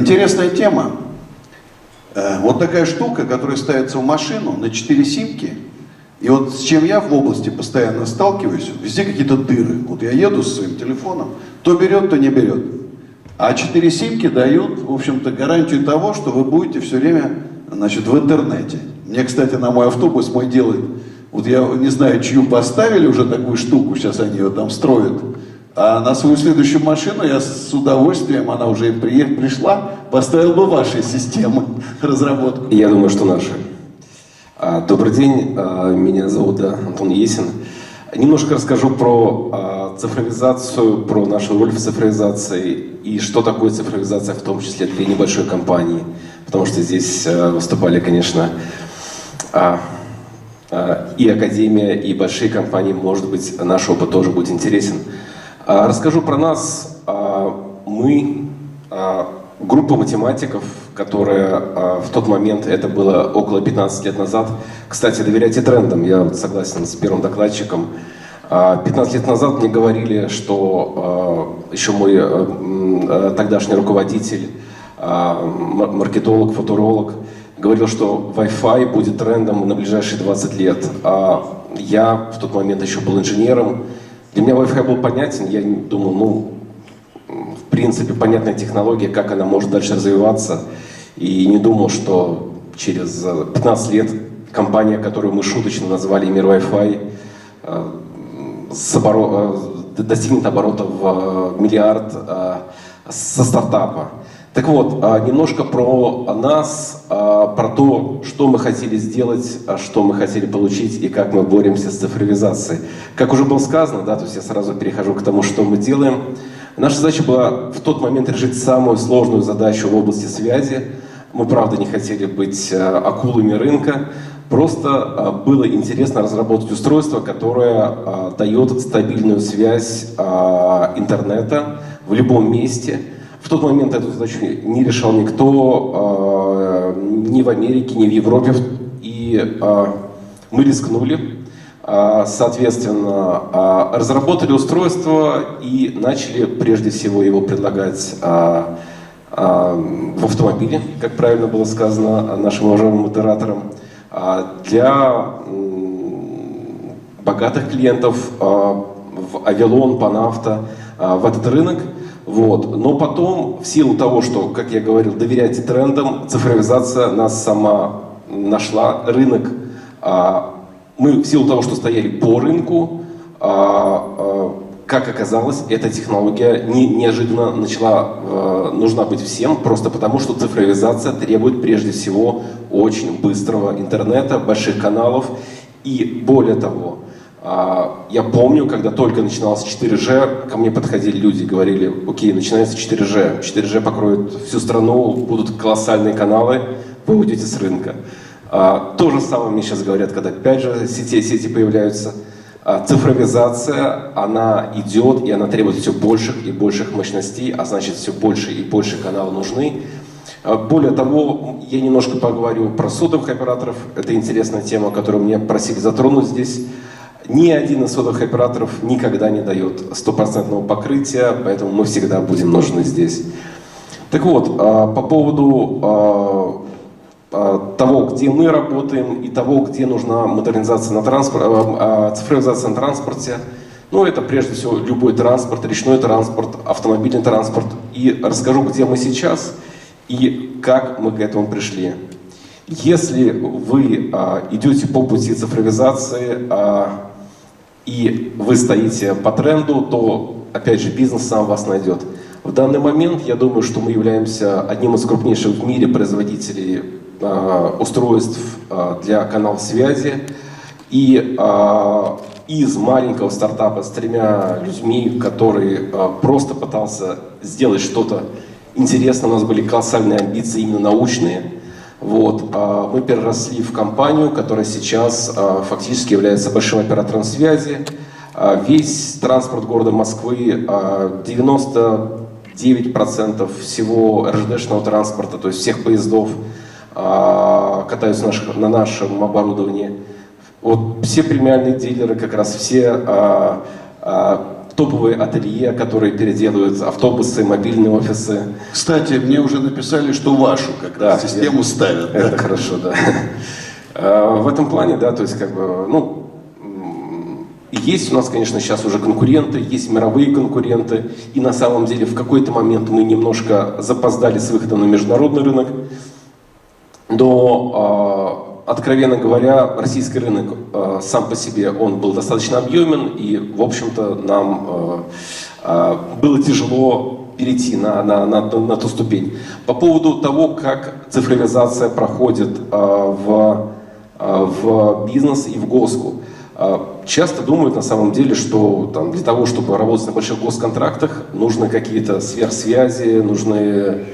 Интересная тема. Вот такая штука, которая ставится в машину на 4 симки. И вот с чем я в области постоянно сталкиваюсь, везде какие-то дыры. Вот я еду со своим телефоном, то берет, то не берет. А 4 симки дают, в общем-то, гарантию того, что вы будете все время, значит, в интернете. Мне, кстати, на мой автобус мой делает, вот я не знаю, чью поставили уже такую штуку, сейчас они ее там строят. А на свою следующую машину я с удовольствием, она уже пришла, поставил бы ваши системы разработку. Я думаю, что наши. Добрый день, меня зовут Антон Есин. Немножко расскажу про цифровизацию, про нашу роль в цифровизации и что такое цифровизация, в том числе для небольшой компании. Потому что здесь выступали, конечно, и академия, и большие компании, может быть, наш опыт тоже будет интересен. Расскажу про нас. Мы группа математиков, которая в тот момент, это было около 15 лет назад. Кстати, доверяйте трендам, я согласен с первым докладчиком. 15 лет назад мне говорили, что еще мой тогдашний руководитель, маркетолог, футуролог, говорил, что Wi-Fi будет трендом на ближайшие 20 лет. Я в тот момент еще был инженером. Для меня Wi-Fi был понятен, я думал, в принципе, понятная технология, как она может дальше развиваться. И не думал, что через 15 лет компания, которую мы шуточно назвали «Мир Wi-Fi», достигнет оборотов в миллиард со стартапа. Так вот, немножко про нас, про то, что мы хотели сделать, что мы хотели получить и как мы боремся с цифровизацией. Как уже было сказано, да, то есть я сразу перехожу к тому, что мы делаем. Наша задача была в тот момент решить самую сложную задачу в области связи. Мы, правда, не хотели быть акулами рынка. Просто было интересно разработать устройство, которое дает стабильную связь интернета в любом месте. В тот момент эту задачу не решал никто, ни в Америке, ни в Европе. И мы рискнули. Соответственно, разработали устройство и начали прежде всего его предлагать в автомобиле, как правильно было сказано нашим уважаемым модераторам, для богатых клиентов, в Авилон, Панавто, в этот рынок. Вот. Но потом, в силу того, что, как я говорил, доверяйте трендам, цифровизация нас сама нашла, рынок. Мы в силу того, что стояли по рынку, как оказалось, эта технология неожиданно нужна быть всем, просто потому что цифровизация требует прежде всего очень быстрого интернета, больших каналов. И более того, я помню, когда только начиналось 4G, ко мне подходили люди и говорили: окей, начинается 4G, 4G покроет всю страну, будут колоссальные каналы, вы уйдете с рынка. То же самое мне сейчас говорят, когда 5G сети появляются. Цифровизация, она идет, и она требует все больших и больших мощностей, а значит, все больше и больше каналов нужны. Более того, я немножко поговорю про сотовых операторов. Это интересная тема, которую меня просили затронуть здесь. Ни один из сотовых операторов никогда не дает стопроцентного покрытия, поэтому мы всегда будем нужны здесь. Так вот, по поводу того, где мы работаем, и того, где нужна модернизация на цифровизация на транспорте. Ну, это прежде всего любой транспорт, речной транспорт, автомобильный транспорт. И расскажу, где мы сейчас и как мы к этому пришли. Если вы идете по пути цифровизации и вы стоите по тренду, то, опять же, бизнес сам вас найдет. В данный момент, я думаю, что мы являемся одним из крупнейших в мире производителей устройств для каналов связи. И из маленького стартапа с 3 людьми, который просто пытался сделать что-то интересное, у нас были колоссальные амбиции, именно научные. Вот. Мы переросли в компанию, которая сейчас фактически является большим оператором связи. Весь транспорт города Москвы, 99% всего РЖДшного транспорта, то есть всех поездов, катаются на нашем оборудовании. Вот все премиальные дилеры, как раз все топовые ателье, которые переделывают автобусы, мобильные офисы. Кстати, мне уже написали, что вашу как Да, раз систему ставят. Это да? хорошо, да. В этом плане, да, то есть как бы, ну, есть у нас, конечно, сейчас уже конкуренты, есть мировые конкуренты, и на самом деле в какой-то момент мы немножко запоздали с выходом на международный рынок, но, откровенно говоря, российский рынок сам по себе, он был достаточно объемен, и, в общем-то, нам было тяжело перейти на ту ступень. По поводу того, как цифровизация проходит в бизнес и в госку. Часто думают на самом деле, что там, для того, чтобы работать на больших госконтрактах, нужны какие-то сверхсвязи, нужны,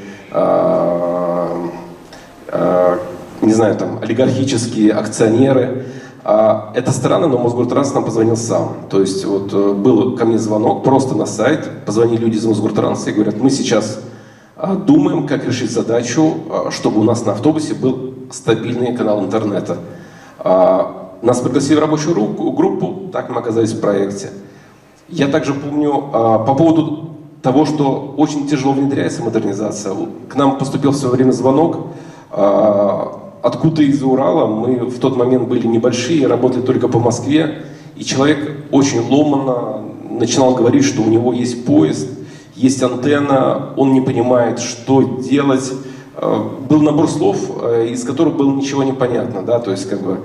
не знаю, там, олигархические акционеры. Это странно, но Мосгортранс нам позвонил сам. То есть вот был ко мне звонок просто на сайт, позвонили люди из Мосгортранса и говорят, мы сейчас думаем, как решить задачу, чтобы у нас на автобусе был стабильный канал интернета. Нас пригласили в рабочую группу, так мы оказались в проекте. Я также помню по поводу того, что очень тяжело внедряется модернизация. К нам поступил в свое время звонок откуда из Урала. Мы в тот момент были небольшие, работали только по Москве. И человек очень ломанно начинал говорить, что у него есть поезд, есть антенна, он не понимает, что делать. Был набор слов, из которых было ничего не понятно, да, то есть как бы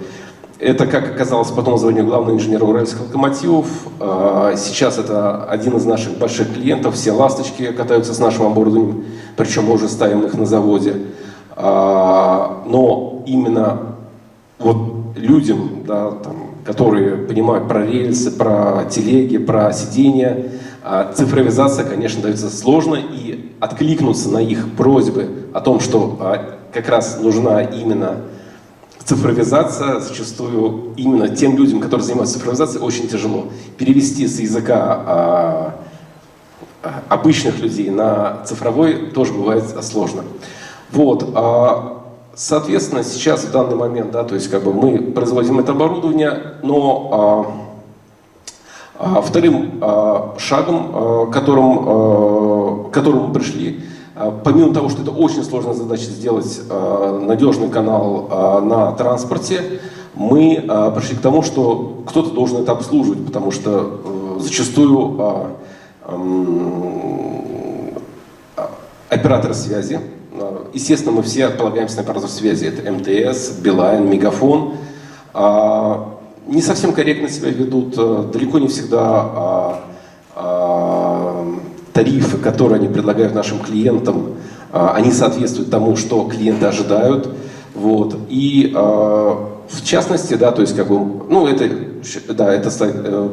это, как оказалось, потом звонил главный инженер Уральских локомотивов. Сейчас это один из наших больших клиентов, все ласточки катаются с нашим оборудованием, причем мы уже ставим их на заводе. Но именно вот людям, да, там, которые понимают про рельсы, про телеги, про сиденья, цифровизация, конечно, дается сложно, и откликнуться на их просьбы о том, что как раз нужна именно цифровизация, зачастую именно тем людям, которые занимаются цифровизацией, очень тяжело. Перевести с языка обычных людей на цифровой тоже бывает сложно. Вот. Соответственно, сейчас в данный момент, да, то есть как бы мы производим это оборудование, но вторым шагом, к которому мы пришли, помимо того, что это очень сложная задача сделать надежный канал на транспорте, мы пришли к тому, что кто-то должен это обслуживать, потому что зачастую операторы связи, естественно, мы все полагаемся на операторов связи, это МТС, Билайн, Мегафон, не совсем корректно себя ведут, далеко не всегда тарифы, которые они предлагают нашим клиентам, они соответствуют тому, что клиенты ожидают. Вот. И в частности, да, то есть как бы, ну это, да, это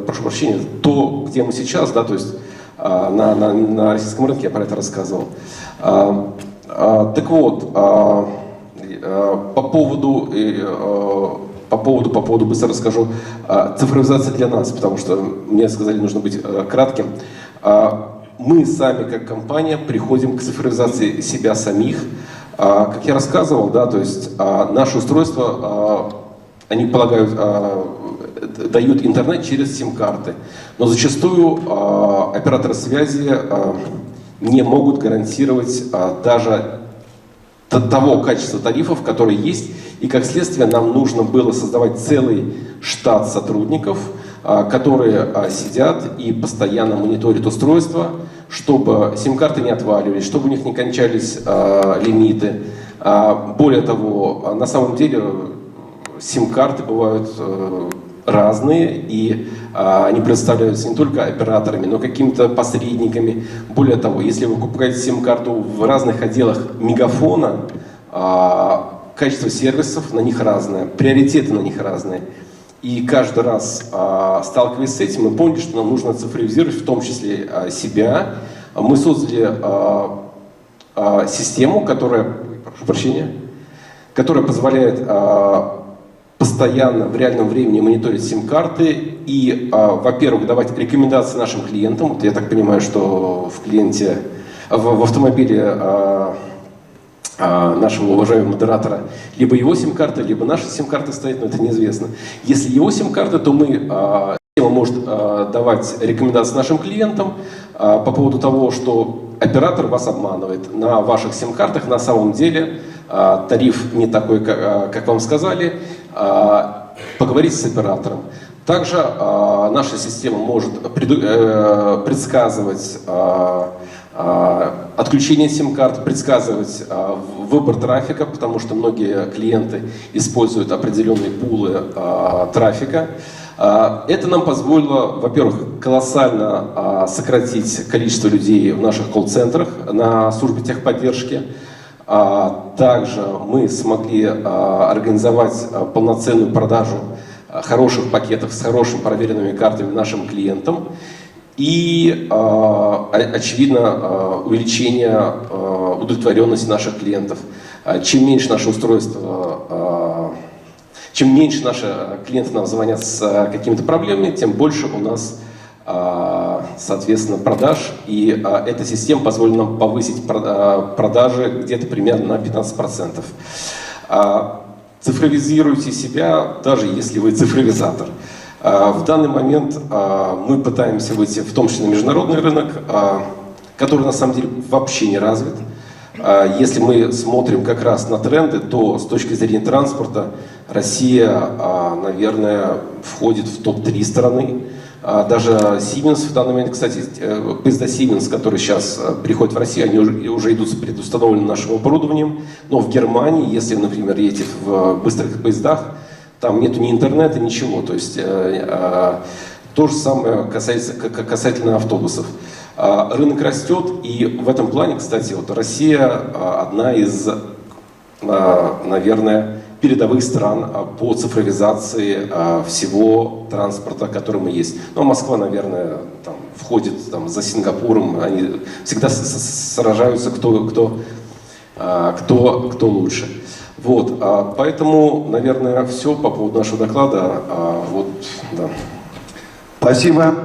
прошу прощения, то, где мы сейчас, да, то есть на российском рынке я про это рассказывал. Так вот, по поводу быстро расскажу, цифровизация для нас, потому что мне сказали, нужно быть кратким. Мы сами, как компания, приходим к цифровизации себя самих. Как я рассказывал, да, то есть наши устройства, они дают интернет через сим-карты. Но зачастую операторы связи не могут гарантировать даже того качества тарифов, которые есть. И как следствие нам нужно было создавать целый штат сотрудников, которые сидят и постоянно мониторят устройства, чтобы сим-карты не отваливались, чтобы у них не кончались лимиты. Более того, на самом деле сим-карты бывают разные, и они представляются не только операторами, но какими-то посредниками. Более того, если вы покупаете сим-карту в разных отделах Мегафона, качество сервисов на них разное, приоритеты на них разные. И каждый раз, сталкиваясь с этим, мы поняли, что нам нужно цифровизировать в том числе себя. Мы создали систему, которая, прошу прощения, которая позволяет постоянно в реальном времени мониторить сим-карты и, во-первых, давать рекомендации нашим клиентам. Вот я так понимаю, что в автомобиле нашего уважаемого модератора либо его сим-карта, либо наша сим-карта стоит, но это неизвестно. Если его сим-карта, то мы Система может давать рекомендации нашим клиентам по поводу того, что оператор вас обманывает. На ваших сим-картах на самом деле тариф не такой, как вам сказали. Поговорите с оператором. Также наша система может предсказывать отключение сим-карт, предсказывать выбор трафика, потому что многие клиенты используют определенные пулы трафика. Это нам позволило, во-первых, колоссально сократить количество людей в наших колл-центрах на службе техподдержки. Также мы смогли организовать полноценную продажу хороших пакетов с хорошими проверенными картами нашим клиентам. И, очевидно, увеличение удовлетворенности наших клиентов. Чем меньше наше устройство, чем меньше наши клиенты нам звонят с какими-то проблемами, тем больше у нас, соответственно, продаж. И эта система позволит нам повысить продажи где-то примерно на 15%. Цифровизируйте себя, даже если вы цифровизатор. В данный момент мы пытаемся выйти в том числе на международный рынок, который на самом деле вообще не развит. Если мы смотрим как раз на тренды, то с точки зрения транспорта Россия, наверное, входит в топ-3 страны. Даже Siemens в данный момент, кстати, поезда Siemens, которые сейчас приходят в Россию, они уже идут с предустановленным нашим оборудованием. Но в Германии, если, например, едете в быстрых поездах, там нету ни интернета, ничего. То есть то же самое касательно автобусов. Рынок растет, и в этом плане, кстати, вот Россия одна из, наверное, передовых стран по цифровизации всего транспорта, который мы есть. Но Москва, наверное, там, входит там, за Сингапуром, они всегда сражаются, кто лучше. Вот, поэтому, наверное, все по поводу нашего доклада. Вот, да. Спасибо.